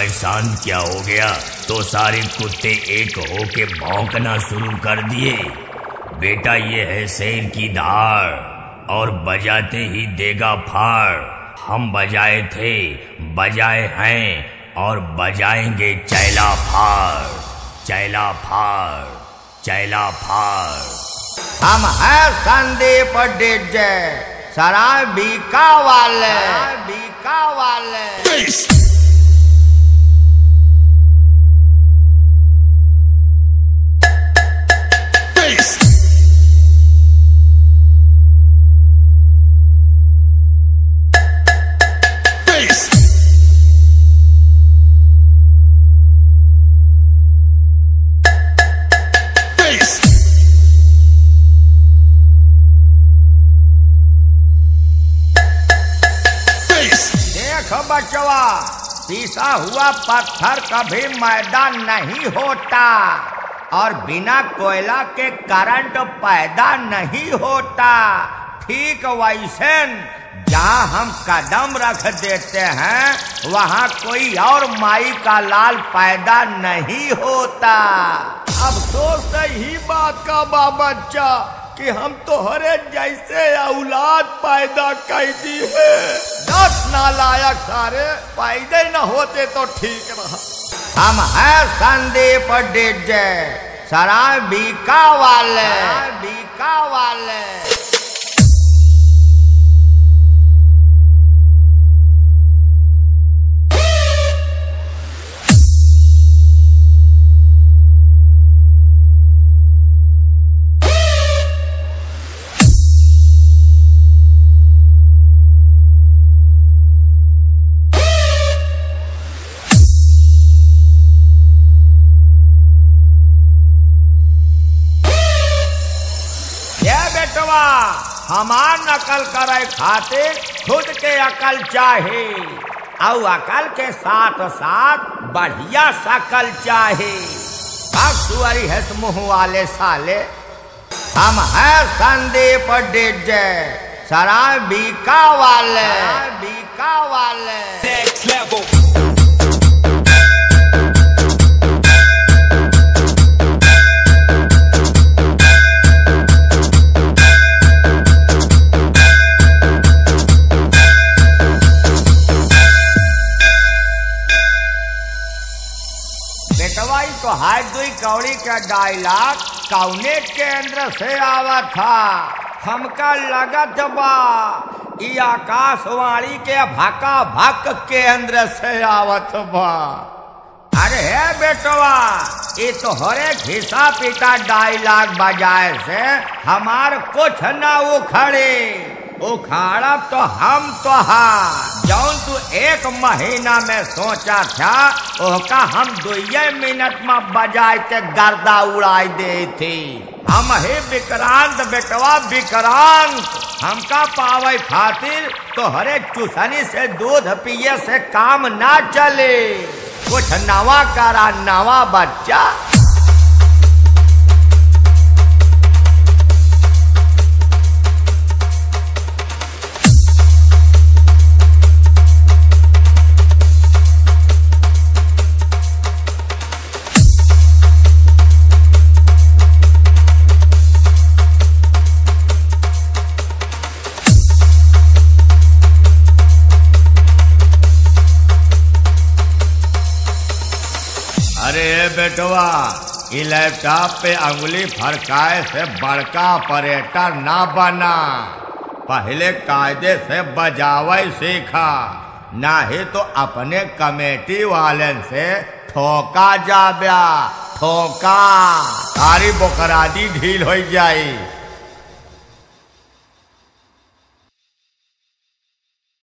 भाई शांत क्या हो गया? तो सारे कुत्ते एक होके भौंकना शुरू कर दिए। बेटा ये है शेर की धार और बजाते ही देगा फाड़। हम बजाए थे, बजाए हैं और बजाएंगे चैला फाड़, चैला फाड़, चैला फाड़। हम है संदीप डीजे शराबिका वाले, बीका वाले। बचवा, पीसा हुआ पत्थर कभी मैदान नहीं होता और बिना कोयला के करंट पैदा नहीं होता। ठीक वैसे जहाँ हम कदम रख देते हैं वहाँ कोई और माई का लाल पैदा नहीं होता। अफसोस ही बात का बा बच्चा कि हम तो हरे जैसे औलाद पैदा कर दी है। 10 नालायक सारे पैदा न होते तो ठीक रहा। हम है संदीप डीजे शराबिका वाले, बीका वाले। हमार नकल करे खातिर खुद के अकल चाहे और अकल के साथ साथ बढ़िया शकल चाहे। सुअरी है मुँह वाले साले। हम है संदीप डीजे शराबिका वाले, बीका वाले। तो हाथ दुई कौड़ी का डायलॉग कौने केंद्र से आवा था? हमका लगत बा ई आकाशवाणी के भका भक केंद्र से आवत बा। अरे हे बेटवा, ये तो हरे घिसा पीटा डायलॉग बजाए से हमार कुछ न उखड़े। उखाड़ा तो हम तो जौन तू 1 महीना में सोचा था ओका हम 2 मिनट में बजाए के गर्दा उड़ाई दे थी। हम ही विक्रांत बेटवा विक्रांत। हमका पावे खातिर तो हरे चूसनी से दूध पिए से काम ना चले। कुछ नवा करा नवा बच्चा। अरे बेटवा, ये लैपटॉप पे अंगुली फरकाए से बड़का ऑपरेटर ना बना। पहले कायदे से बजावे सीखा, नहीं तो अपने कमेटी वाले से ठोका जाब्या, ठोका। सारी बोकरादी ढील हो जाई।